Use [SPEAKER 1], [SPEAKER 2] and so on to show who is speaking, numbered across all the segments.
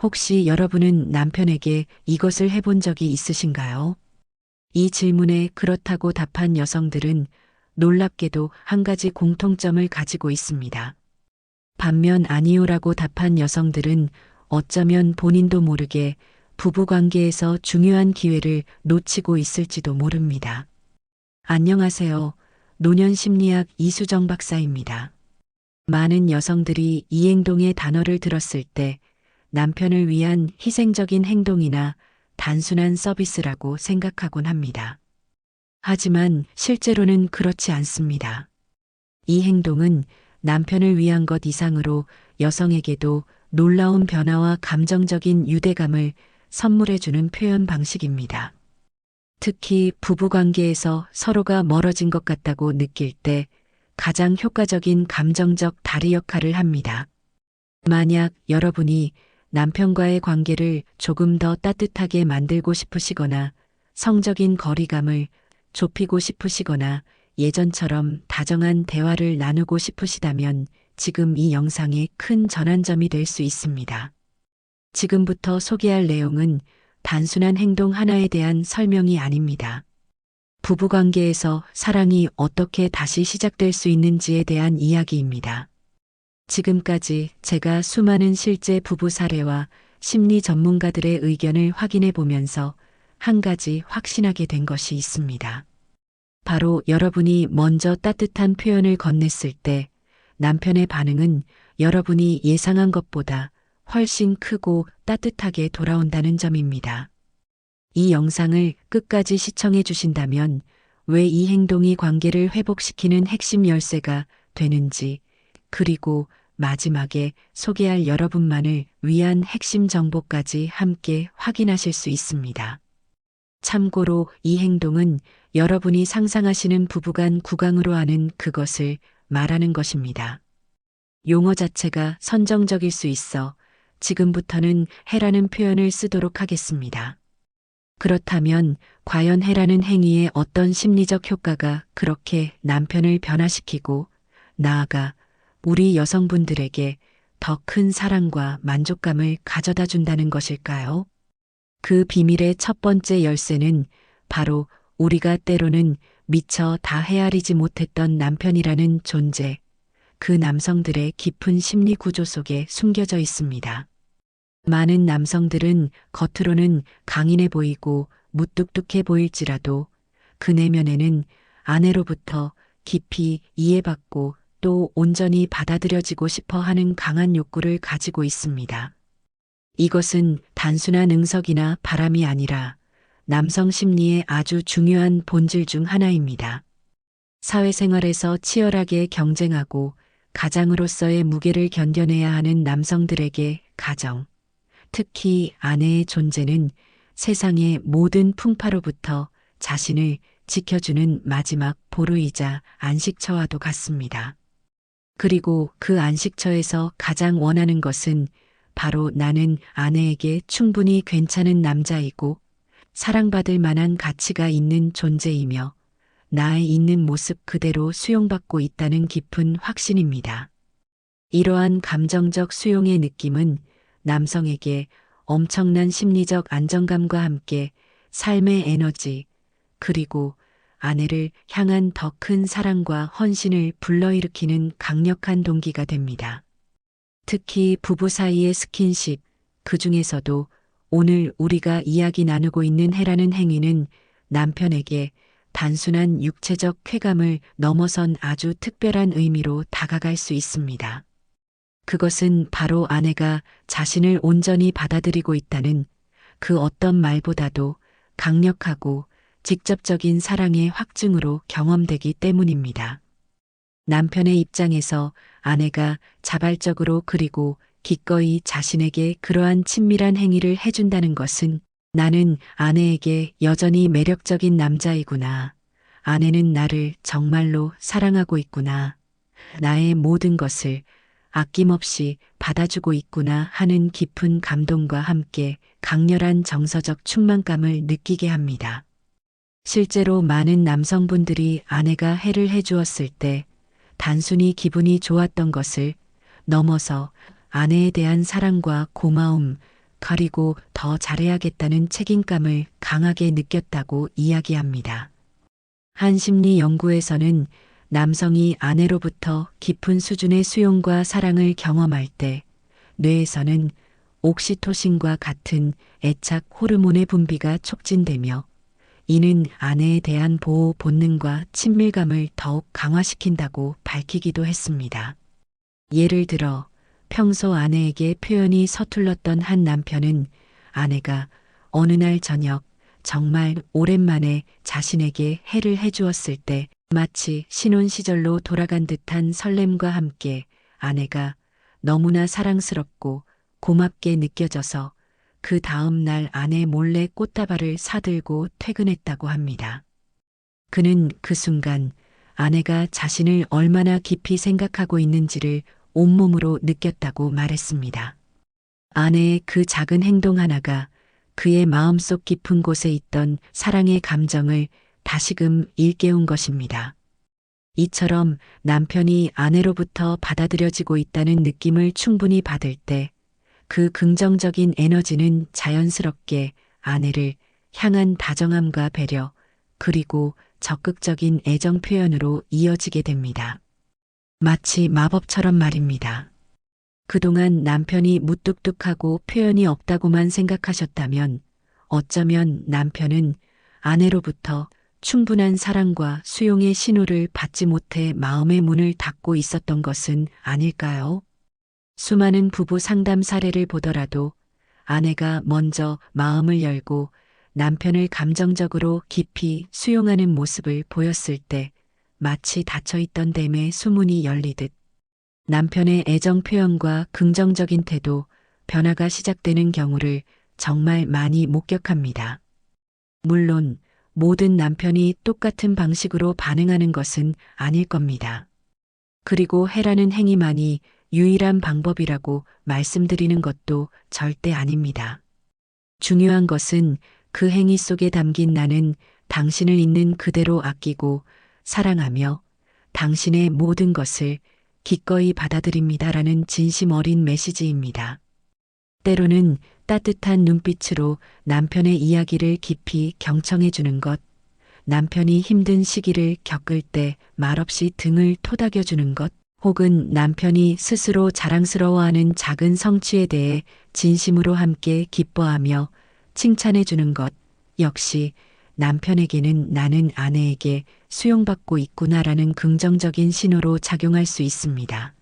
[SPEAKER 1] 혹시 여러분은 남편에게 이것을 해본 적이 있으신가요? 이 질문에 그렇다고 답한 여성들은 놀랍게도 한 가지 공통점을 가지고 있습니다. 반면 아니요라고 답한 여성들은 어쩌면 본인도 모르게 부부관계에서 중요한 기회를 놓치고 있을지도 모릅니다. 안녕하세요. 노년심리학 이수정 박사입니다. 많은 여성들이 이 행동의 단어를 들었을 때 남편을 위한 희생적인 행동이나 단순한 서비스라고 생각하곤 합니다. 하지만 실제로는 그렇지 않습니다. 이 행동은 남편을 위한 것 이상으로 여성에게도 놀라운 변화와 감정적인 유대감을 선물해주는 표현 방식입니다. 특히 부부관계에서 서로가 멀어진 것 같다고 느낄 때 가장 효과적인 감정적 다리 역할을 합니다. 만약 여러분이 남편과의 관계를 조금 더 따뜻하게 만들고 싶으시거나 성적인 거리감을 좁히고 싶으시거나 예전처럼 다정한 대화를 나누고 싶으시다면 지금 이 영상의 큰 전환점이 될 수 있습니다. 지금부터 소개할 내용은 단순한 행동 하나에 대한 설명이 아닙니다. 부부관계에서 사랑이 어떻게 다시 시작될 수 있는지에 대한 이야기입니다. 지금까지 제가 수많은 실제 부부 사례와 심리 전문가들의 의견을 확인해 보면서 한 가지 확신하게 된 것이 있습니다. 바로 여러분이 먼저 따뜻한 표현을 건넸을 때 남편의 반응은 여러분이 예상한 것보다 훨씬 크고 따뜻하게 돌아온다는 점입니다. 이 영상을 끝까지 시청해 주신다면 왜 이 행동이 관계를 회복시키는 핵심 열쇠가 되는지, 그리고 마지막에 소개할 여러분만을 위한 핵심 정보까지 함께 확인하실 수 있습니다. 참고로 이 행동은 여러분이 상상하시는 부부간 구강으로 하는 그것을 말하는 것입니다. 용어 자체가 선정적일 수 있어 지금부터는 해라는 표현을 쓰도록 하겠습니다. 그렇다면 과연 해라는 행위의 어떤 심리적 효과가 그렇게 남편을 변화시키고 나아가 우리 여성분들에게 더 큰 사랑과 만족감을 가져다 준다는 것일까요? 그 비밀의 첫 번째 열쇠는 바로 우리가 때로는 미처 다 헤아리지 못했던 남편이라는 존재, 그 남성들의 깊은 심리 구조 속에 숨겨져 있습니다. 많은 남성들은 겉으로는 강인해 보이고 무뚝뚝해 보일지라도 그 내면에는 아내로부터 깊이 이해받고 또 온전히 받아들여지고 싶어 하는 강한 욕구를 가지고 있습니다. 이것은 단순한 응석이나 바람이 아니라 남성 심리의 아주 중요한 본질 중 하나입니다. 사회생활에서 치열하게 경쟁하고 가장으로서의 무게를 견뎌내야 하는 남성들에게 가정, 특히 아내의 존재는 세상의 모든 풍파로부터 자신을 지켜주는 마지막 보루이자 안식처와도 같습니다. 그리고 그 안식처에서 가장 원하는 것은 바로 나는 아내에게 충분히 괜찮은 남자이고 사랑받을 만한 가치가 있는 존재이며 나의 있는 모습 그대로 수용받고 있다는 깊은 확신입니다. 이러한 감정적 수용의 느낌은 남성에게 엄청난 심리적 안정감과 함께 삶의 에너지, 그리고 아내를 향한 더 큰 사랑과 헌신을 불러일으키는 강력한 동기가 됩니다. 특히 부부 사이의 스킨십, 그 중에서도 오늘 우리가 이야기 나누고 있는 해라는 행위는 남편에게 단순한 육체적 쾌감을 넘어선 아주 특별한 의미로 다가갈 수 있습니다. 그것은 바로 아내가 자신을 온전히 받아들이고 있다는 그 어떤 말보다도 강력하고 직접적인 사랑의 확증으로 경험되기 때문입니다. 남편의 입장에서 아내가 자발적으로 그리고 기꺼이 자신에게 그러한 친밀한 행위를 해준다는 것은 나는 아내에게 여전히 매력적인 남자이구나. 아내는 나를 정말로 사랑하고 있구나. 나의 모든 것을 아낌없이 받아주고 있구나 하는 깊은 감동과 함께 강렬한 정서적 충만감을 느끼게 합니다. 실제로 많은 남성분들이 아내가 해를 해주었을 때 단순히 기분이 좋았던 것을 넘어서 아내에 대한 사랑과 고마움, 가리고 더 잘해야겠다는 책임감을 강하게 느꼈다고 이야기합니다. 한 심리 연구에서는 남성이 아내로부터 깊은 수준의 수용과 사랑을 경험할 때 뇌에서는 옥시토신과 같은 애착 호르몬의 분비가 촉진되며 이는 아내에 대한 보호 본능과 친밀감을 더욱 강화시킨다고 밝히기도 했습니다. 예를 들어 평소 아내에게 표현이 서툴렀던 한 남편은 아내가 어느 날 저녁 정말 오랜만에 자신에게 해를 해주었을 때 마치 신혼 시절로 돌아간 듯한 설렘과 함께 아내가 너무나 사랑스럽고 고맙게 느껴져서 그 다음 날 아내 몰래 꽃다발을 사들고 퇴근했다고 합니다. 그는 그 순간 아내가 자신을 얼마나 깊이 생각하고 있는지를 온몸으로 느꼈다고 말했습니다. 아내의 그 작은 행동 하나가 그의 마음속 깊은 곳에 있던 사랑의 감정을 다시금 일깨운 것입니다. 이처럼 남편이 아내로부터 받아들여지고 있다는 느낌을 충분히 받을 때 그 긍정적인 에너지는 자연스럽게 아내를 향한 다정함과 배려, 그리고 적극적인 애정 표현으로 이어지게 됩니다. 마치 마법처럼 말입니다. 그동안 남편이 무뚝뚝하고 표현이 없다고만 생각하셨다면 어쩌면 남편은 아내로부터 충분한 사랑과 수용의 신호를 받지 못해 마음의 문을 닫고 있었던 것은 아닐까요? 수많은 부부 상담 사례를 보더라도 아내가 먼저 마음을 열고 남편을 감정적으로 깊이 수용하는 모습을 보였을 때 마치 닫혀있던 댐의 수문이 열리듯 남편의 애정 표현과 긍정적인 태도, 변화가 시작되는 경우를 정말 많이 목격합니다. 물론 모든 남편이 똑같은 방식으로 반응하는 것은 아닐 겁니다. 그리고 해라는 행위만이 유일한 방법이라고 말씀드리는 것도 절대 아닙니다. 중요한 것은 그 행위 속에 담긴 나는 당신을 있는 그대로 아끼고 사랑하며 당신의 모든 것을 기꺼이 받아들입니다라는 진심 어린 메시지입니다. 때로는 따뜻한 눈빛으로 남편의 이야기를 깊이 경청해 주는 것, 남편이 힘든 시기를 겪을 때 말없이 등을 토닥여 주는 것, 혹은 남편이 스스로 자랑스러워하는 작은 성취에 대해 진심으로 함께 기뻐하며 칭찬해 주는 것 역시 남편에게는 나는 아내에게 수용받고 있구나라는 긍정적인 신호로 작용할 수 있습니다.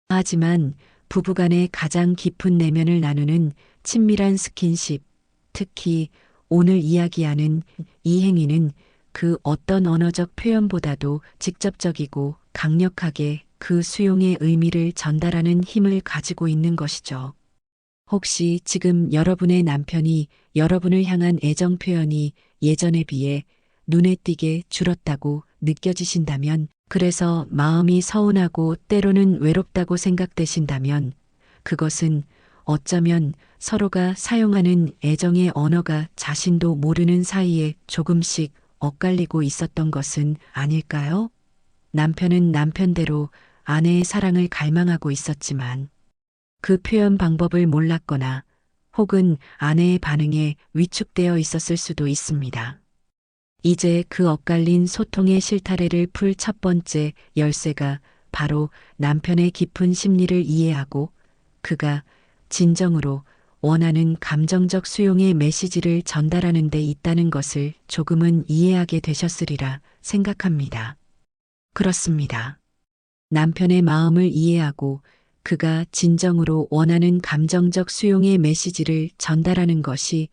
[SPEAKER 1] 하지만 부부간의 가장 깊은 내면을 나누는 친밀한 스킨십, 특히 오늘 이야기하는 이 행위는 그 어떤 언어적 표현보다도 직접적이고 강력하게 그 수용의 의미를 전달하는 힘을 가지고 있는 것이죠. 혹시 지금 여러분의 남편이 여러분을 향한 애정 표현이 예전에 비해 눈에 띄게 줄었다고 느껴지신다면, 그래서 마음이 서운하고 때로는 외롭다고 생각되신다면, 그것은 어쩌면 서로가 사용하는 애정의 언어가 자신도 모르는 사이에 조금씩 엇갈리고 있었던 것은 아닐까요? 남편은 남편대로 아내의 사랑을 갈망하고 있었지만 그 표현 방법을 몰랐거나 혹은 아내의 반응에 위축되어 있었을 수도 있습니다. 이제 그 엇갈린 소통의 실타래를 풀 첫 번째 열쇠가 바로 남편의 깊은 심리를 이해하고 그가 진정으로 원하는 감정적 수용의 메시지를 전달하는 데 있다는 것을 조금은 이해하게 되셨으리라 생각합니다. 그렇습니다. 남편의 마음을 이해하고 그가 진정으로 원하는 감정적 수용의 메시지를 전달하는 것이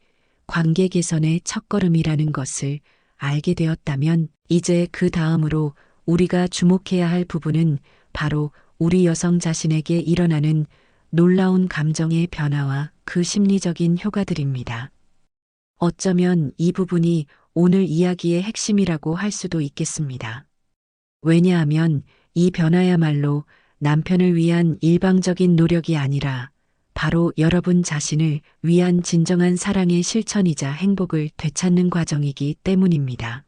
[SPEAKER 1] 관계 개선의 첫걸음이라는 것을 알게 되었다면 이제 그 다음으로 우리가 주목해야 할 부분은 바로 우리 여성 자신에게 일어나는 놀라운 감정의 변화와 그 심리적인 효과들입니다. 어쩌면 이 부분이 오늘 이야기의 핵심이라고 할 수도 있겠습니다. 왜냐하면 이 변화야말로 남편을 위한 일방적인 노력이 아니라 바로 여러분 자신을 위한 진정한 사랑의 실천이자 행복을 되찾는 과정이기 때문입니다.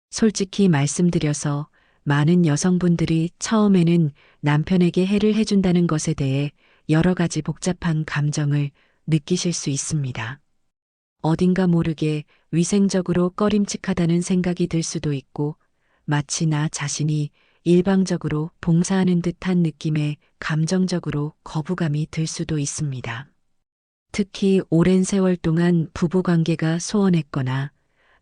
[SPEAKER 1] 솔직히 말씀드려서 많은 여성분들이 처음에는 남편에게 해를 해준다는 것에 대해 여러 가지 복잡한 감정을 느끼실 수 있습니다. 어딘가 모르게 위생적으로 꺼림칙하다는 생각이 들 수도 있고, 마치 나 자신이 일방적으로 봉사하는 듯한 느낌에 감정적으로 거부감이 들 수도 있습니다. 특히 오랜 세월 동안 부부 관계가 소원했거나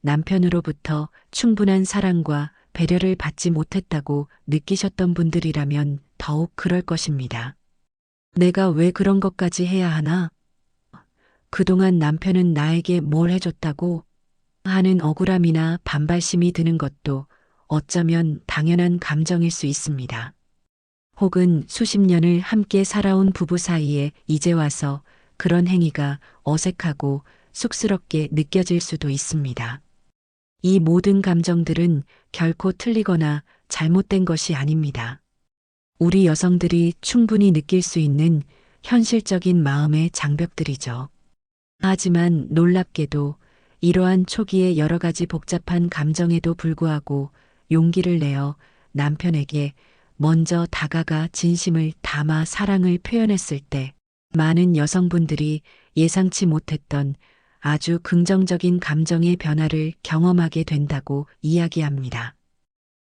[SPEAKER 1] 남편으로부터 충분한 사랑과 배려를 받지 못했다고 느끼셨던 분들이라면 더욱 그럴 것입니다. 내가 왜 그런 것까지 해야 하나? 그동안 남편은 나에게 뭘 해줬다고 하는 억울함이나 반발심이 드는 것도 어쩌면 당연한 감정일 수 있습니다. 혹은 수십 년을 함께 살아온 부부 사이에 이제 와서 그런 행위가 어색하고 쑥스럽게 느껴질 수도 있습니다. 이 모든 감정들은 결코 틀리거나 잘못된 것이 아닙니다. 우리 여성들이 충분히 느낄 수 있는 현실적인 마음의 장벽들이죠. 하지만 놀랍게도 이러한 초기의 여러 가지 복잡한 감정에도 불구하고 용기를 내어 남편에게 먼저 다가가 진심을 담아 사랑을 표현했을 때 많은 여성분들이 예상치 못했던 아주 긍정적인 감정의 변화를 경험하게 된다고 이야기합니다.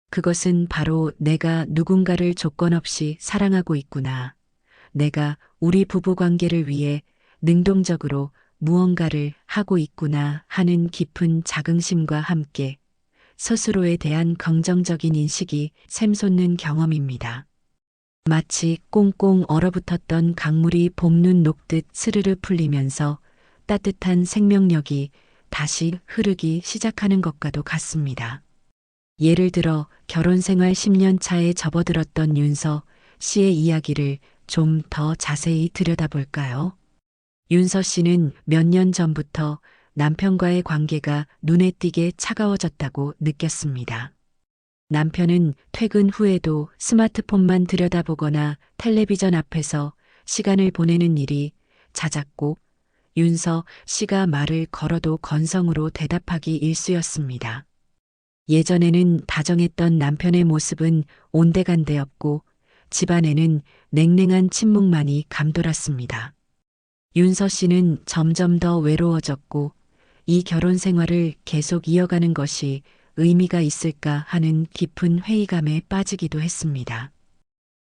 [SPEAKER 1] 그것은 바로 내가 누군가를 조건 없이 사랑하고 있구나. 내가 우리 부부 관계를 위해 능동적으로 무언가를 하고 있구나 하는 깊은 자긍심과 함께 스스로에 대한 긍정적인 인식이 샘솟는 경험입니다. 마치 꽁꽁 얼어붙었던 강물이 봄눈 녹듯 스르르 풀리면서 따뜻한 생명력이 다시 흐르기 시작하는 것과도 같습니다. 예를 들어 결혼 생활 10년 차에 접어들었던 윤서 씨의 이야기를 좀 더 자세히 들여다볼까요? 윤서 씨는 몇 년 전부터 남편과의 관계가 눈에 띄게 차가워졌다고 느꼈습니다. 남편은 퇴근 후에도 스마트폰만 들여다보거나 텔레비전 앞에서 시간을 보내는 일이 잦았고 윤서 씨가 말을 걸어도 건성으로 대답하기 일쑤였습니다. 예전에는 다정했던 남편의 모습은 온데간데 없고 집안에는 냉랭한 침묵만이 감돌았습니다. 윤서 씨는 점점 더 외로워졌고 이 결혼 생활을 계속 이어가는 것이 의미가 있을까 하는 깊은 회의감에 빠지기도 했습니다.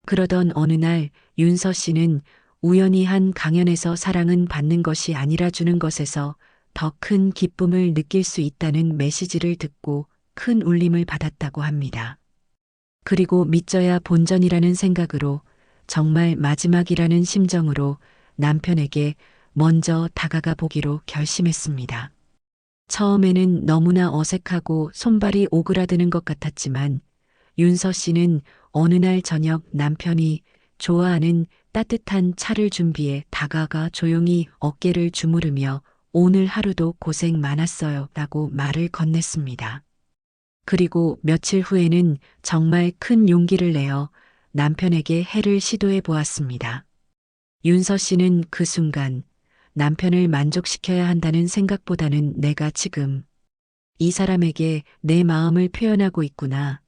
[SPEAKER 1] 그러던 어느 날 윤서 씨는 우연히 한 강연에서 사랑은 받는 것이 아니라 주는 것에서 더 큰 기쁨을 느낄 수 있다는 메시지를 듣고 큰 울림을 받았다고 합니다. 그리고 믿져야 본전이라는 생각으로 정말 마지막이라는 심정으로 남편에게 먼저 다가가 보기로 결심했습니다. 처음에는 너무나 어색하고 손발이 오그라드는 것 같았지만 윤서 씨는 어느 날 저녁 남편이 좋아하는 따뜻한 차를 준비해 다가가 조용히 어깨를 주무르며 오늘 하루도 고생 많았어요 라고 말을 건넸습니다. 그리고 며칠 후에는 정말 큰 용기를 내어 남편에게 해를 시도해 보았습니다. 윤서 씨는 그 순간 남편을 만족시켜야 한다는 생각보다는 내가 지금 이 사람에게 내 마음을 표현하고 있구나.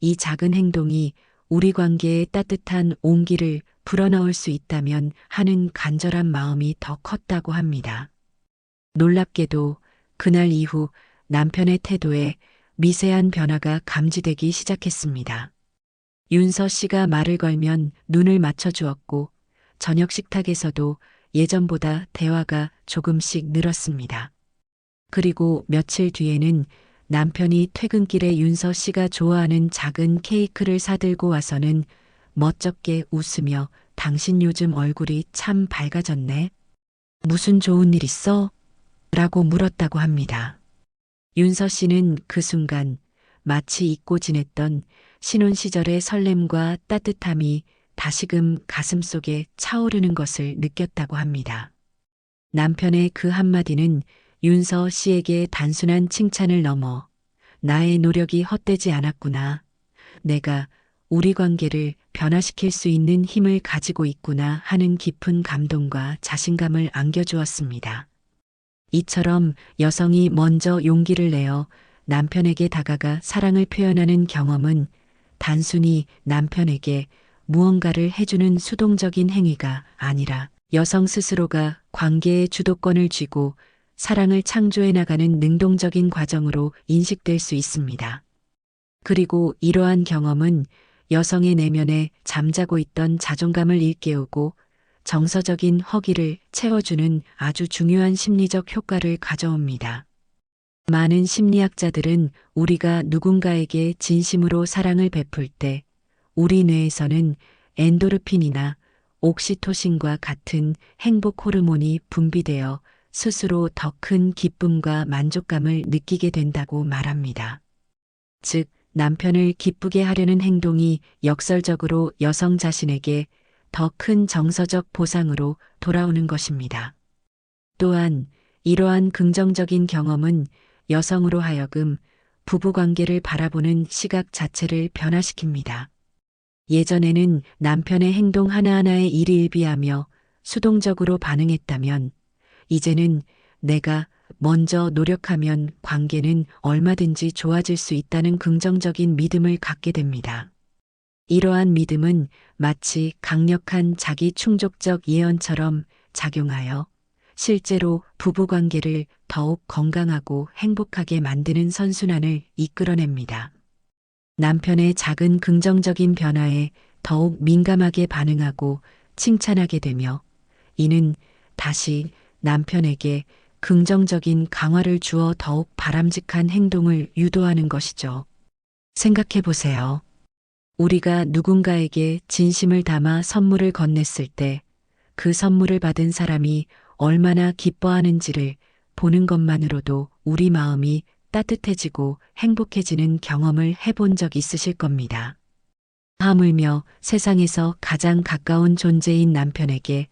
[SPEAKER 1] 이 작은 행동이 우리 관계에 따뜻한 온기를 불어넣을 수 있다면 하는 간절한 마음이 더 컸다고 합니다. 놀랍게도 그날 이후 남편의 태도에 미세한 변화가 감지되기 시작했습니다. 윤서 씨가 말을 걸면 눈을 맞춰주었고 저녁 식탁에서도 예전보다 대화가 조금씩 늘었습니다. 그리고 며칠 뒤에는 남편이 퇴근길에 윤서 씨가 좋아하는 작은 케이크를 사들고 와서는 멋쩍게 웃으며 당신 요즘 얼굴이 참 밝아졌네. 무슨 좋은 일 있어? 라고 물었다고 합니다. 윤서 씨는 그 순간 마치 잊고 지냈던 신혼 시절의 설렘과 따뜻함이 다시금 가슴속에 차오르는 것을 느꼈다고 합니다. 남편의 그 한마디는 윤서 씨에게 단순한 칭찬을 넘어 나의 노력이 헛되지 않았구나. 내가 우리 관계를 변화시킬 수 있는 힘을 가지고 있구나 하는 깊은 감동과 자신감을 안겨주었습니다. 이처럼 여성이 먼저 용기를 내어 남편에게 다가가 사랑을 표현하는 경험은 단순히 남편에게 무언가를 해주는 수동적인 행위가 아니라 여성 스스로가 관계의 주도권을 쥐고 사랑을 창조해 나가는 능동적인 과정으로 인식될 수 있습니다. 그리고 이러한 경험은 여성의 내면에 잠자고 있던 자존감을 일깨우고 정서적인 허기를 채워주는 아주 중요한 심리적 효과를 가져옵니다. 많은 심리학자들은 우리가 누군가에게 진심으로 사랑을 베풀 때 우리 뇌에서는 엔도르핀이나 옥시토신과 같은 행복 호르몬이 분비되어 스스로 더 큰 기쁨과 만족감을 느끼게 된다고 말합니다. 즉, 남편을 기쁘게 하려는 행동이 역설적으로 여성 자신에게 더 큰 정서적 보상으로 돌아오는 것입니다. 또한 이러한 긍정적인 경험은 여성으로 하여금 부부관계를 바라보는 시각 자체를 변화시킵니다. 예전에는 남편의 행동 하나하나에 일희일비하며 수동적으로 반응했다면 이제는 내가 먼저 노력하면 관계는 얼마든지 좋아질 수 있다는 긍정적인 믿음을 갖게 됩니다. 이러한 믿음은 마치 강력한 자기 충족적 예언처럼 작용하여 실제로 부부관계를 더욱 건강하고 행복하게 만드는 선순환을 이끌어냅니다. 남편의 작은 긍정적인 변화에 더욱 민감하게 반응하고 칭찬하게 되며 이는 다시 남편에게 긍정적인 강화를 주어 더욱 바람직한 행동을 유도하는 것이죠. 생각해 보세요. 우리가 누군가에게 진심을 담아 선물을 건넸을 때 그 선물을 받은 사람이 얼마나 기뻐하는지를 보는 것만으로도 우리 마음이 따뜻해지고 행복해지는 경험을 해본 적 있으실 겁니다. 하물며 세상에서 가장 가까운 존재인 남편에게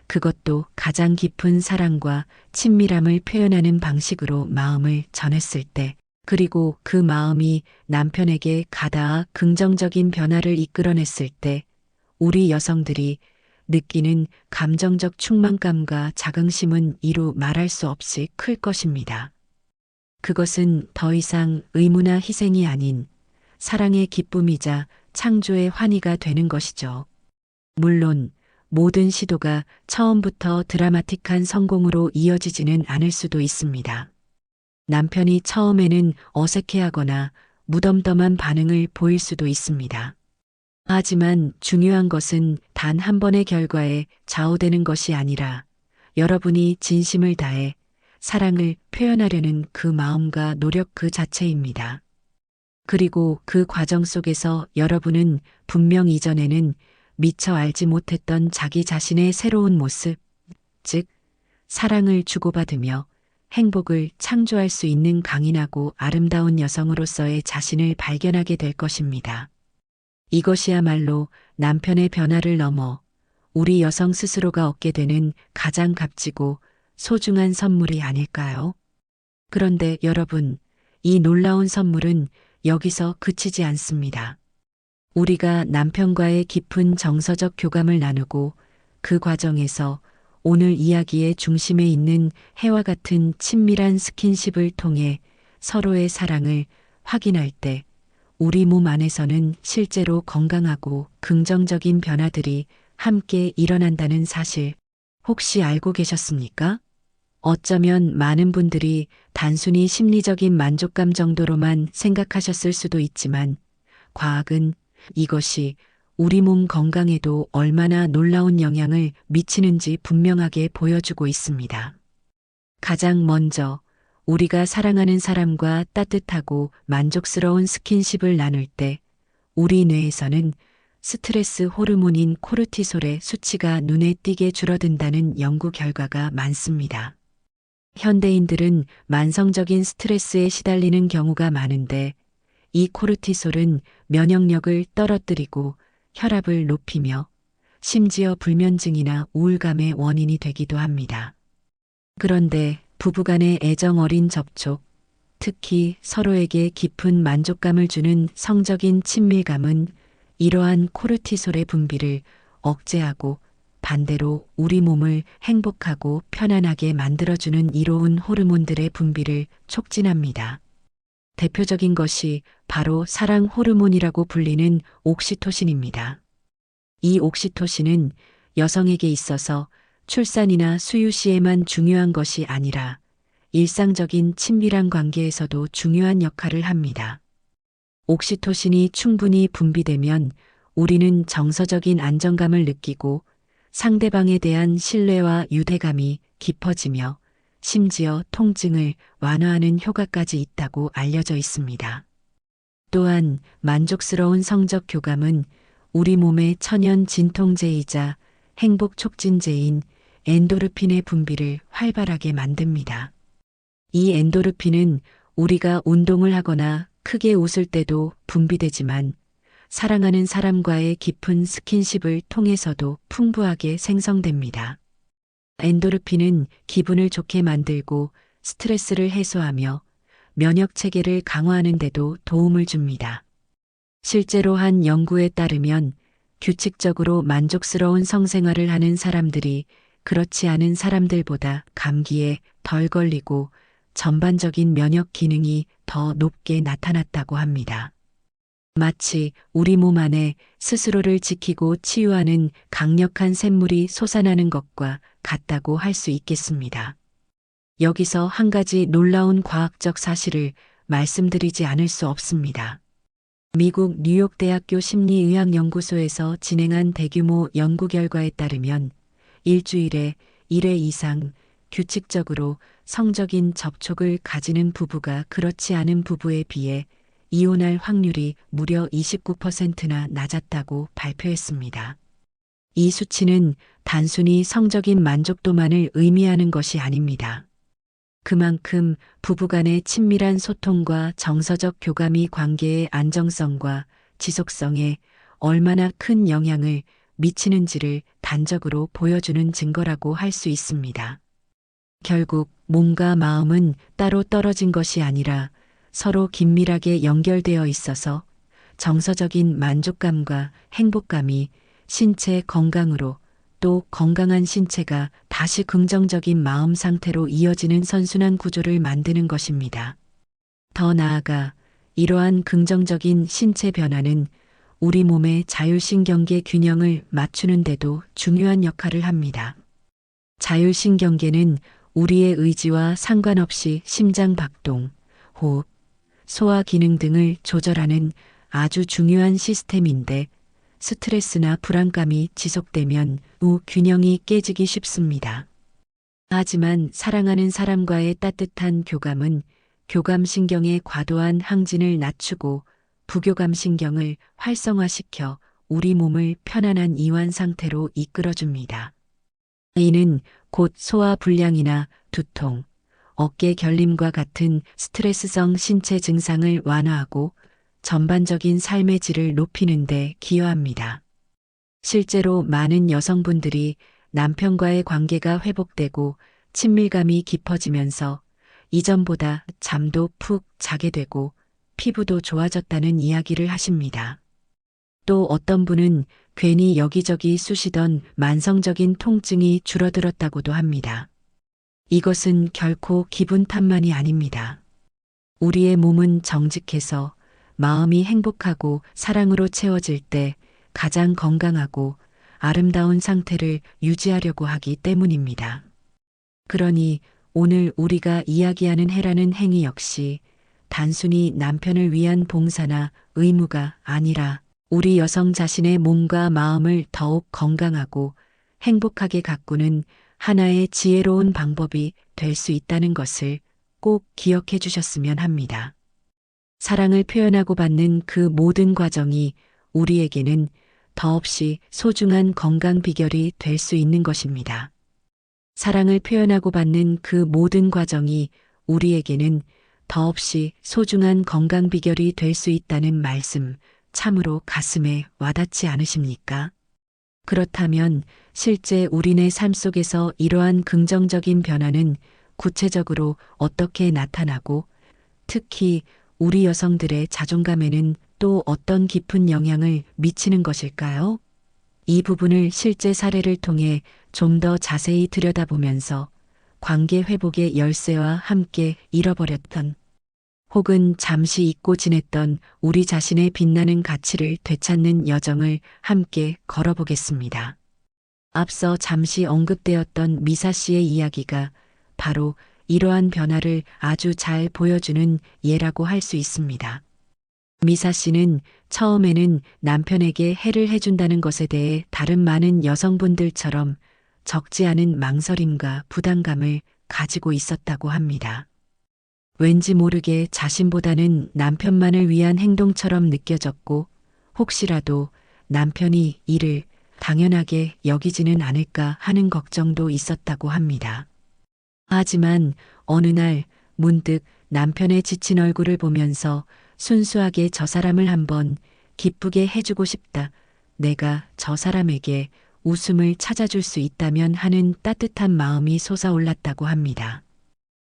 [SPEAKER 1] 그것도 가장 깊은 사랑과 친밀함을 표현하는 방식으로 마음을 전했을 때, 그리고 그 마음이 남편에게 가다아 긍정적인 변화를 이끌어냈을 때, 우리 여성들이 느끼는 감정적 충만감과 자긍심은 이루 말할 수 없이 클 것입니다. 그것은 더 이상 의무나 희생이 아닌 사랑의 기쁨이자 창조의 환희가 되는 것이죠. 물론 모든 시도가 처음부터 드라마틱한 성공으로 이어지지는 않을 수도 있습니다. 남편이 처음에는 어색해하거나 무덤덤한 반응을 보일 수도 있습니다. 하지만 중요한 것은 단 한 번의 결과에 좌우되는 것이 아니라 여러분이 진심을 다해 사랑을 표현하려는 그 마음과 노력 그 자체입니다. 그리고 그 과정 속에서 여러분은 분명 이전에는 미처 알지 못했던 자기 자신의 새로운 모습, 즉, 사랑을 주고받으며 행복을 창조할 수 있는 강인하고 아름다운 여성으로서의 자신을 발견하게 될 것입니다. 이것이야말로 남편의 변화를 넘어 우리 여성 스스로가 얻게 되는 가장 값지고 소중한 선물이 아닐까요? 그런데 여러분, 이 놀라운 선물은 여기서 그치지 않습니다. 우리가 남편과의 깊은 정서적 교감을 나누고 그 과정에서 오늘 이야기의 중심에 있는 해와 같은 친밀한 스킨십을 통해 서로의 사랑을 확인할 때 우리 몸 안에서는 실제로 건강하고 긍정적인 변화들이 함께 일어난다는 사실 혹시 알고 계셨습니까? 어쩌면 많은 분들이 단순히 심리적인 만족감 정도로만 생각하셨을 수도 있지만 과학은 이것이 우리 몸 건강에도 얼마나 놀라운 영향을 미치는지 분명하게 보여주고 있습니다. 가장 먼저 우리가 사랑하는 사람과 따뜻하고 만족스러운 스킨십을 나눌 때 우리 뇌에서는 스트레스 호르몬인 코르티솔의 수치가 눈에 띄게 줄어든다는 연구 결과가 많습니다. 현대인들은 만성적인 스트레스에 시달리는 경우가 많은데 이 코르티솔은 면역력을 떨어뜨리고 혈압을 높이며 심지어 불면증이나 우울감의 원인이 되기도 합니다. 그런데 부부간의 애정 어린 접촉, 특히 서로에게 깊은 만족감을 주는 성적인 친밀감은 이러한 코르티솔의 분비를 억제하고 반대로 우리 몸을 행복하고 편안하게 만들어주는 이로운 호르몬들의 분비를 촉진합니다. 대표적인 것이 바로 사랑 호르몬이라고 불리는 옥시토신입니다. 이 옥시토신은 여성에게 있어서 출산이나 수유 시에만 중요한 것이 아니라 일상적인 친밀한 관계에서도 중요한 역할을 합니다. 옥시토신이 충분히 분비되면 우리는 정서적인 안정감을 느끼고 상대방에 대한 신뢰와 유대감이 깊어지며 심지어 통증을 완화하는 효과까지 있다고 알려져 있습니다. 또한 만족스러운 성적 교감은 우리 몸의 천연 진통제이자 행복 촉진제인 엔도르핀의 분비를 활발하게 만듭니다. 이 엔도르핀은 우리가 운동을 하거나 크게 웃을 때도 분비되지만 사랑하는 사람과의 깊은 스킨십을 통해서도 풍부하게 생성됩니다. 엔도르핀은 기분을 좋게 만들고 스트레스를 해소하며 면역 체계를 강화하는 데도 도움을 줍니다. 실제로 한 연구에 따르면 규칙적으로 만족스러운 성생활을 하는 사람들이 그렇지 않은 사람들보다 감기에 덜 걸리고 전반적인 면역 기능이 더 높게 나타났다고 합니다. 마치 우리 몸 안에 스스로를 지키고 치유하는 강력한 샘물이 솟아나는 것과 같다고 할 수 있겠습니다. 여기서 한 가지 놀라운 과학적 사실을 말씀드리지 않을 수 없습니다. 미국 뉴욕대학교 심리의학연구소에서 진행한 대규모 연구 결과에 따르면 일주일에 1회 이상 규칙적으로 성적인 접촉을 가지는 부부가 그렇지 않은 부부에 비해 이혼할 확률이 무려 29%나 낮았다고 발표했습니다. 이 수치는 단순히 성적인 만족도만을 의미하는 것이 아닙니다. 그만큼 부부간의 친밀한 소통과 정서적 교감이 관계의 안정성과 지속성에 얼마나 큰 영향을 미치는지를 단적으로 보여주는 증거라고 할 수 있습니다. 결국 몸과 마음은 따로 떨어진 것이 아니라 서로 긴밀하게 연결되어 있어서 정서적인 만족감과 행복감이 신체 건강으로 또 건강한 신체가 다시 긍정적인 마음 상태로 이어지는 선순환 구조를 만드는 것입니다. 더 나아가 이러한 긍정적인 신체 변화는 우리 몸의 자율신경계 균형을 맞추는 데도 중요한 역할을 합니다. 자율신경계는 우리의 의지와 상관없이 심장 박동, 호흡, 소화 기능 등을 조절하는 아주 중요한 시스템인데 스트레스나 불안감이 지속되면 균형이 깨지기 쉽습니다. 하지만 사랑하는 사람과의 따뜻한 교감은 교감신경의 과도한 항진을 낮추고 부교감신경을 활성화시켜 우리 몸을 편안한 이완 상태로 이끌어줍니다. 이는 곧 소화불량이나 두통, 어깨 결림과 같은 스트레스성 신체 증상을 완화하고 전반적인 삶의 질을 높이는 데 기여합니다. 실제로 많은 여성분들이 남편과의 관계가 회복되고 친밀감이 깊어지면서 이전보다 잠도 푹 자게 되고 피부도 좋아졌다는 이야기를 하십니다. 또 어떤 분은 괜히 여기저기 쑤시던 만성적인 통증이 줄어들었다고도 합니다. 이것은 결코 기분 탓만이 아닙니다. 우리의 몸은 정직해서 마음이 행복하고 사랑으로 채워질 때 가장 건강하고 아름다운 상태를 유지하려고 하기 때문입니다. 그러니 오늘 우리가 이야기하는 해라는 행위 역시 단순히 남편을 위한 봉사나 의무가 아니라 우리 여성 자신의 몸과 마음을 더욱 건강하고 행복하게 가꾸는 하나의 지혜로운 방법이 될 수 있다는 것을 꼭 기억해 주셨으면 합니다. 사랑을 표현하고 받는 그 모든 과정이 우리에게는 더없이 소중한 건강 비결이 될 수 있는 것입니다. 사랑을 표현하고 받는 그 모든 과정이 우리에게는 더없이 소중한 건강 비결이 될 수 있다는 말씀, 참으로 가슴에 와닿지 않으십니까? 그렇다면 실제 우리네 삶 속에서 이러한 긍정적인 변화는 구체적으로 어떻게 나타나고 특히 우리 여성들의 자존감에는 또 어떤 깊은 영향을 미치는 것일까요? 이 부분을 실제 사례를 통해 좀 더 자세히 들여다보면서 관계 회복의 열쇠와 함께 잃어버렸던 혹은 잠시 잊고 지냈던 우리 자신의 빛나는 가치를 되찾는 여정을 함께 걸어보겠습니다. 앞서 잠시 언급되었던 미사 씨의 이야기가 바로 이러한 변화를 아주 잘 보여주는 예라고 할 수 있습니다. 미사 씨는 처음에는 남편에게 해를 해준다는 것에 대해 다른 많은 여성분들처럼 적지 않은 망설임과 부담감을 가지고 있었다고 합니다. 왠지 모르게 자신보다는 남편만을 위한 행동처럼 느껴졌고 혹시라도 남편이 이를 당연하게 여기지는 않을까 하는 걱정도 있었다고 합니다. 하지만 어느 날 문득 남편의 지친 얼굴을 보면서 순수하게 저 사람을 한번 기쁘게 해주고 싶다. 내가 저 사람에게 웃음을 찾아줄 수 있다면 하는 따뜻한 마음이 솟아올랐다고 합니다.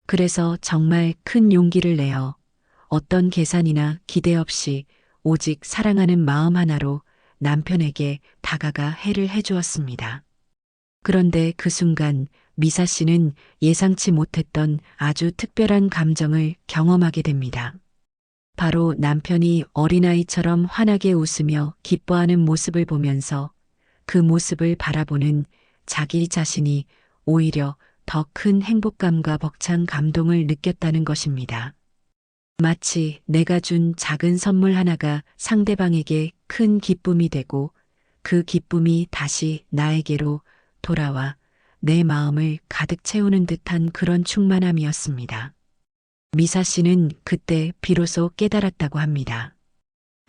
[SPEAKER 1] 그래서 정말 큰 용기를 내어 어떤 계산이나 기대 없이 오직 사랑하는 마음 하나로 남편에게 다가가 해를 해주었습니다. 그런데 그 순간 미사 씨는 예상치 못했던 아주 특별한 감정을 경험하게 됩니다. 바로 남편이 어린아이처럼 환하게 웃으며 기뻐하는 모습을 보면서 그 모습을 바라보는 자기 자신이 오히려 더 큰 행복감과 벅찬 감동을 느꼈다는 것입니다. 마치 내가 준 작은 선물 하나가 상대방에게 큰 기쁨이 되고 그 기쁨이 다시 나에게로 돌아와 내 마음을 가득 채우는 듯한 그런 충만함이었습니다. 미사 씨는 그때 비로소 깨달았다고 합니다.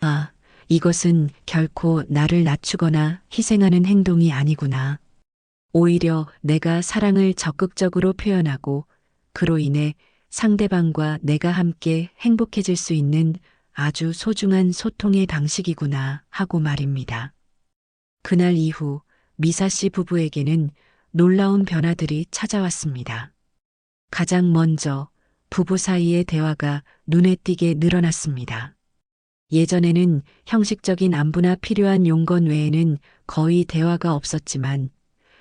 [SPEAKER 1] 아, 이것은 결코 나를 낮추거나 희생하는 행동이 아니구나. 오히려 내가 사랑을 적극적으로 표현하고 그로 인해 상대방과 내가 함께 행복해질 수 있는 아주 소중한 소통의 방식이구나 하고 말입니다. 그날 이후 미사 씨 부부에게는 놀라운 변화들이 찾아왔습니다. 가장 먼저 부부 사이의 대화가 눈에 띄게 늘어났습니다. 예전에는 형식적인 안부나 필요한 용건 외에는 거의 대화가 없었지만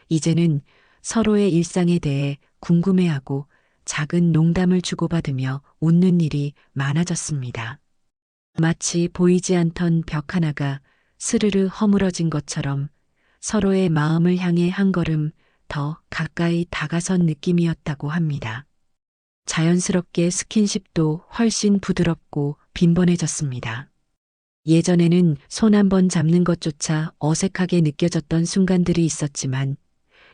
[SPEAKER 1] 이제는 서로의 일상에 대해 궁금해하고 작은 농담을 주고받으며 웃는 일이 많아졌습니다. 마치 보이지 않던 벽 하나가 스르르 허물어진 것처럼 서로의 마음을 향해 한 걸음 더 가까이 다가선 느낌이었다고 합니다. 자연스럽게 스킨십도 훨씬 부드럽고 빈번해졌습니다. 예전에는 손 한 번 잡는 것조차 어색하게 느껴졌던 순간들이 있었지만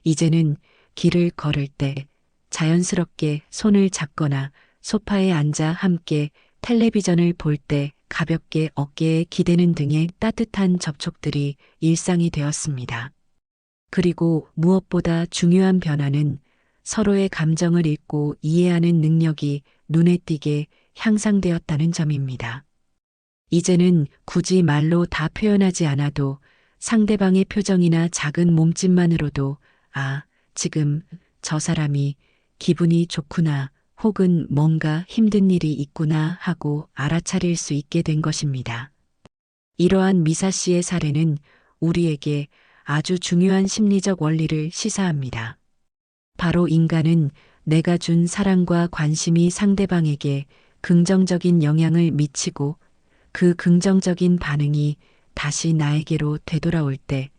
[SPEAKER 1] 이제는 길을 걸을 때 자연스럽게 손을 잡거나 소파에 앉아 함께 텔레비전을 볼 때 가볍게 어깨에 기대는 등의 따뜻한 접촉들이 일상이 되었습니다. 그리고 무엇보다 중요한 변화는 서로의 감정을 읽고 이해하는 능력이 눈에 띄게 향상되었다는 점입니다. 이제는 굳이 말로 다 표현하지 않아도 상대방의 표정이나 작은 몸짓만으로도 아, 지금 저 사람이 기분이 좋구나 혹은 뭔가 힘든 일이 있구나 하고 알아차릴 수 있게 된 것입니다. 이러한 미사 씨의 사례는 우리에게 아주 중요한 심리적 원리를 시사합니다. 바로 인간은 내가 준 사랑과 관심이 상대방에게 긍정적인 영향을 미치고 그 긍정적인 반응이 다시 나에게로 되돌아올 때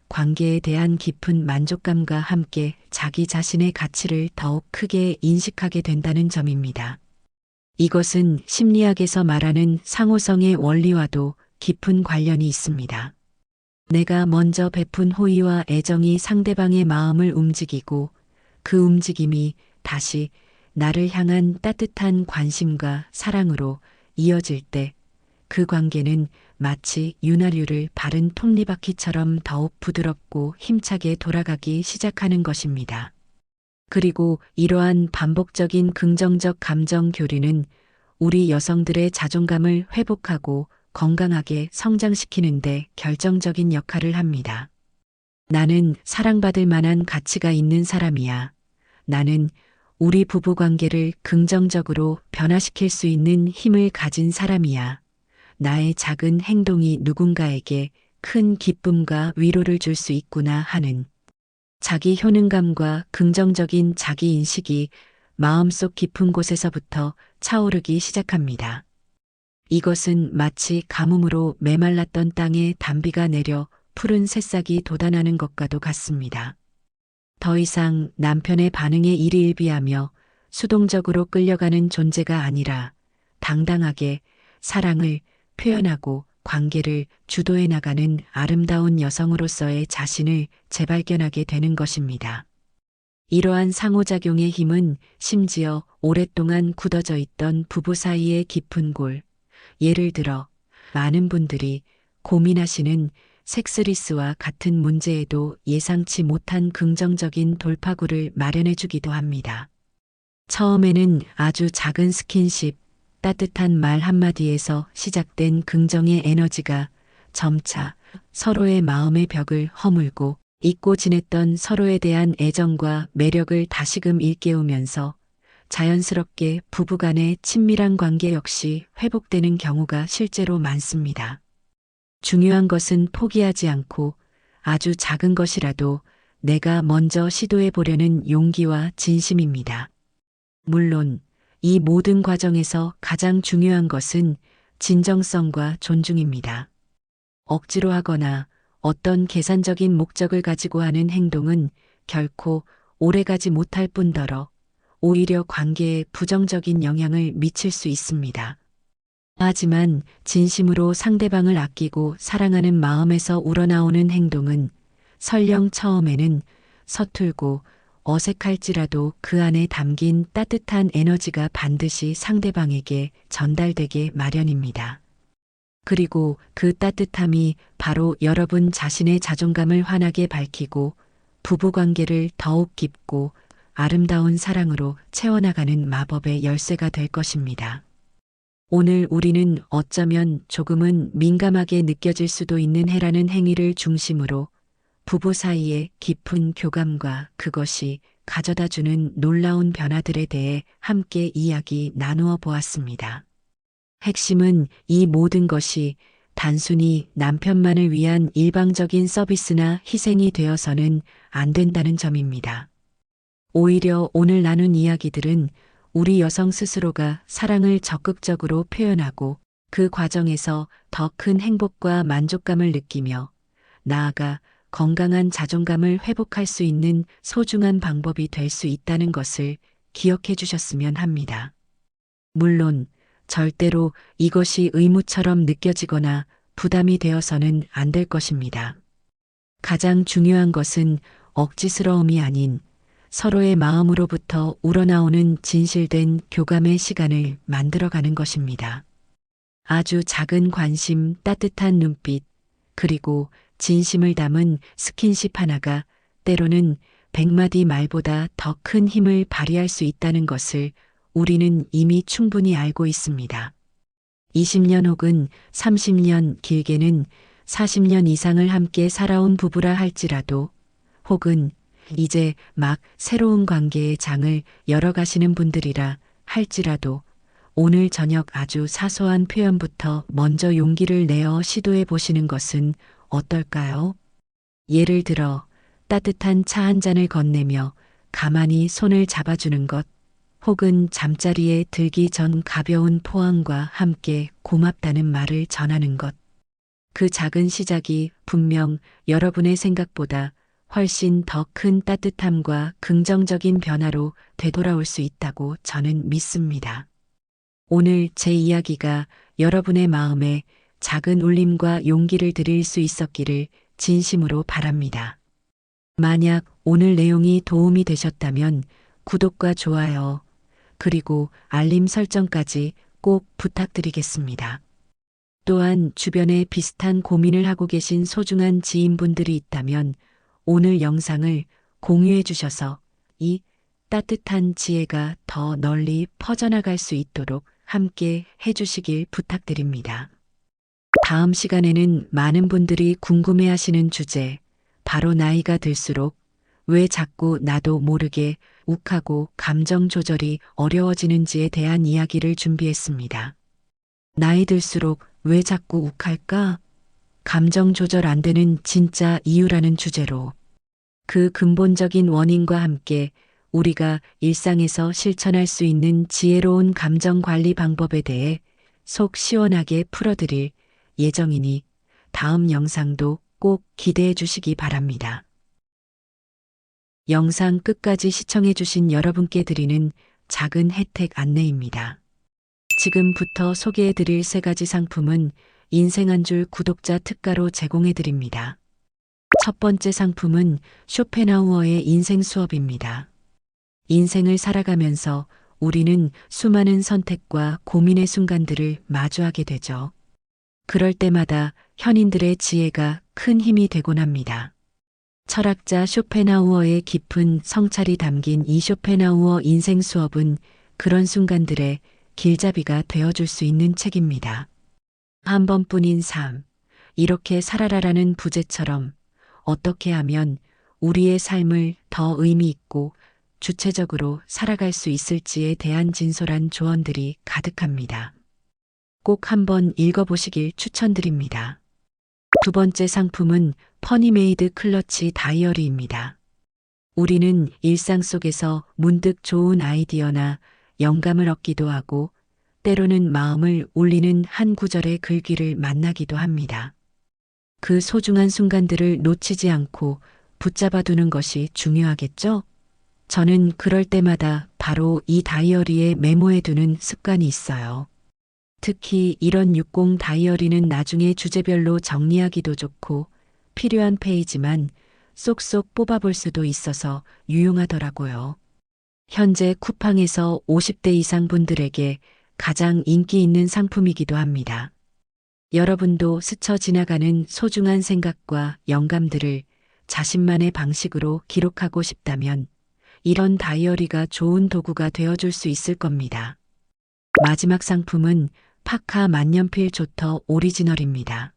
[SPEAKER 1] 관계에 대한 깊은 만족감과 함께 자기 자신의 가치를 더욱 크게 인식하게 된다는 점입니다. 이것은 심리학에서 말하는 상호성의 원리와도 깊은 관련이 있습니다. 내가 먼저 베푼 호의와 애정이 상대방의 마음을 움직이고 그 움직임이 다시 나를 향한 따뜻한 관심과 사랑으로 이어질 때 그 관계는 마치 윤활유를 바른 톱니바퀴처럼 더욱 부드럽고 힘차게 돌아가기 시작하는 것입니다. 그리고 이러한 반복적인 긍정적 감정 교류는 우리 여성들의 자존감을 회복하고 건강하게 성장시키는데 결정적인 역할을 합니다. 나는 사랑받을 만한 가치가 있는 사람이야. 나는 우리 부부 관계를 긍정적으로 변화시킬 수 있는 힘을 가진 사람이야. 나의 작은 행동이 누군가에게 큰 기쁨과 위로를 줄 수 있구나 하는 자기 효능감과 긍정적인 자기 인식이 마음속 깊은 곳에서부터 차오르기 시작합니다. 이것은 마치 가뭄으로 메말랐던 땅에 단비가 내려 푸른 새싹이 돋아나는 것과도 같습니다. 더 이상 남편의 반응에 일희일비하며 수동적으로 끌려가는 존재가 아니라 당당하게 사랑을 표현하고 관계를 주도해 나가는 아름다운 여성으로서의 자신을 재발견하게 되는 것입니다. 이러한 상호작용의 힘은 심지어 오랫동안 굳어져 있던 부부 사이의 깊은 골, 예를 들어 많은 분들이 고민하시는 섹스리스와 같은 문제에도 예상치 못한 긍정적인 돌파구를 마련해 주기도 합니다. 처음에는 아주 작은 스킨십, 따뜻한 말 한마디에서 시작된 긍정의 에너지가 점차 서로의 마음의 벽을 허물고 잊고 지냈던 서로에 대한 애정과 매력을 다시금 일깨우면서 자연스럽게 부부간의 친밀한 관계 역시 회복되는 경우가 실제로 많습니다. 중요한 것은 포기하지 않고 아주 작은 것이라도 내가 먼저 시도해 보려는 용기와 진심입니다. 물론 이 모든 과정에서 가장 중요한 것은 진정성과 존중입니다. 억지로 하거나 어떤 계산적인 목적을 가지고 하는 행동은 결코 오래가지 못할 뿐더러 오히려 관계에 부정적인 영향을 미칠 수 있습니다. 하지만 진심으로 상대방을 아끼고 사랑하는 마음에서 우러나오는 행동은 설령 처음에는 서툴고 어색할지라도 그 안에 담긴 따뜻한 에너지가 반드시 상대방에게 전달되게 마련입니다. 그리고 그 따뜻함이 바로 여러분 자신의 자존감을 환하게 밝히고 부부관계를 더욱 깊고 아름다운 사랑으로 채워나가는 마법의 열쇠가 될 것입니다. 오늘 우리는 어쩌면 조금은 민감하게 느껴질 수도 있는 해라는 행위를 중심으로 부부 사이의 깊은 교감과 그것이 가져다주는 놀라운 변화들에 대해 함께 이야기 나누어 보았습니다. 핵심은 이 모든 것이 단순히 남편만을 위한 일방적인 서비스나 희생이 되어서는 안 된다는 점입니다. 오히려 오늘 나눈 이야기들은 우리 여성 스스로가 사랑을 적극적으로 표현하고 그 과정에서 더 큰 행복과 만족감을 느끼며 나아가 건강한 자존감을 회복할 수 있는 소중한 방법이 될 수 있다는 것을 기억해 주셨으면 합니다. 물론 절대로 이것이 의무처럼 느껴지거나 부담이 되어서는 안 될 것입니다. 가장 중요한 것은 억지스러움이 아닌 서로의 마음으로부터 우러나오는 진실된 교감의 시간을 만들어가는 것입니다. 아주 작은 관심, 따뜻한 눈빛, 그리고 진심을 담은 스킨십 하나가 때로는 100마디 말보다 더 큰 힘을 발휘할 수 있다는 것을 우리는 이미 충분히 알고 있습니다. 20년 혹은 30년, 길게는 40년 이상을 함께 살아온 부부라 할지라도 혹은 이제 막 새로운 관계의 장을 열어가시는 분들이라 할지라도 오늘 저녁 아주 사소한 표현부터 먼저 용기를 내어 시도해 보시는 것은 어떨까요? 예를 들어 따뜻한 차 한 잔을 건네며 가만히 손을 잡아주는 것, 혹은 잠자리에 들기 전 가벼운 포항과 함께 고맙다는 말을 전하는 것. 그 작은 시작이 분명 여러분의 생각보다 훨씬 더 큰 따뜻함과 긍정적인 변화로 되돌아올 수 있다고 저는 믿습니다. 오늘 제 이야기가 여러분의 마음에 작은 울림과 용기를 드릴 수 있었기를 진심으로 바랍니다. 만약 오늘 내용이 도움이 되셨다면 구독과 좋아요, 그리고 알림 설정까지 꼭 부탁드리겠습니다. 또한 주변에 비슷한 고민을 하고 계신 소중한 지인분들이 있다면 오늘 영상을 공유해 주셔서 이 따뜻한 지혜가 더 널리 퍼져나갈 수 있도록 함께 해주시길 부탁드립니다. 다음 시간에는 많은 분들이 궁금해하시는 주제, 바로 나이가 들수록 왜 자꾸 나도 모르게 욱하고 감정 조절이 어려워지는지에 대한 이야기를 준비했습니다. 나이 들수록 왜 자꾸 욱할까? 감정 조절 안 되는 진짜 이유라는 주제로 그 근본적인 원인과 함께 우리가 일상에서 실천할 수 있는 지혜로운 감정 관리 방법에 대해 속 시원하게 풀어드릴 예정이니 다음 영상도 꼭 기대해 주시기 바랍니다. 영상 끝까지 시청해 주신 여러분께 드리는 작은 혜택 안내입니다. 지금부터 소개해 드릴 3가지 상품은 인생 한 줄 구독자 특가로 제공해 드립니다. 첫 번째 상품은 쇼펜하우어의 인생 수업입니다. 인생을 살아가면서 우리는 수많은 선택과 고민의 순간들을 마주하게 되죠. 그럴 때마다 현인들의 지혜가 큰 힘이 되곤 합니다. 철학자 쇼펜하우어의 깊은 성찰이 담긴 이 쇼펜하우어 인생 수업은 그런 순간들의 길잡이가 되어줄 수 있는 책입니다. 한 번뿐인 삶, 이렇게 살아라라는 부제처럼 어떻게 하면 우리의 삶을 더 의미 있고 주체적으로 살아갈 수 있을지에 대한 진솔한 조언들이 가득합니다. 꼭 한번 읽어보시길 추천드립니다. 두 번째 상품은 퍼니메이드 클러치 다이어리입니다. 우리는 일상 속에서 문득 좋은 아이디어나 영감을 얻기도 하고 때로는 마음을 울리는 한 구절의 글귀를 만나기도 합니다. 그 소중한 순간들을 놓치지 않고 붙잡아두는 것이 중요하겠죠? 저는 그럴 때마다 바로 이 다이어리에 메모해두는 습관이 있어요. 특히 이런 60 다이어리는 나중에 주제별로 정리하기도 좋고 필요한 페이지만 쏙쏙 뽑아볼 수도 있어서 유용하더라고요. 현재 쿠팡에서 50대 이상 분들에게 가장 인기 있는 상품이기도 합니다. 여러분도 스쳐 지나가는 소중한 생각과 영감들을 자신만의 방식으로 기록하고 싶다면 이런 다이어리가 좋은 도구가 되어줄 수 있을 겁니다. 마지막 상품은 파카 만년필 조터 오리지널입니다.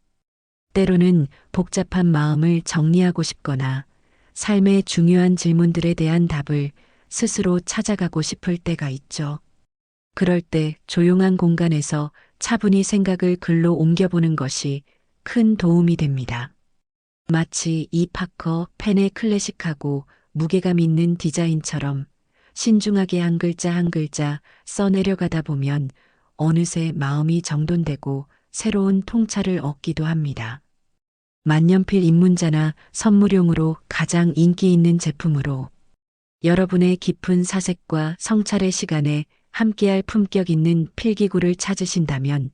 [SPEAKER 1] 때로는 복잡한 마음을 정리하고 싶거나 삶의 중요한 질문들에 대한 답을 스스로 찾아가고 싶을 때가 있죠. 그럴 때 조용한 공간에서 차분히 생각을 글로 옮겨보는 것이 큰 도움이 됩니다. 마치 이 파커 펜의 클래식하고 무게감 있는 디자인처럼 신중하게 한 글자 한 글자 써내려가다 보면 어느새 마음이 정돈되고 새로운 통찰을 얻기도 합니다. 만년필 입문자나 선물용으로 가장 인기 있는 제품으로 여러분의 깊은 사색과 성찰의 시간에 함께할 품격 있는 필기구를 찾으신다면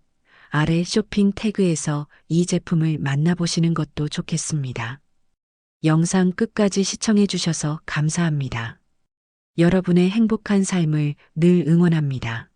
[SPEAKER 1] 아래 쇼핑 태그에서 이 제품을 만나보시는 것도 좋겠습니다. 영상 끝까지 시청해 주셔서 감사합니다. 여러분의 행복한 삶을 늘 응원합니다.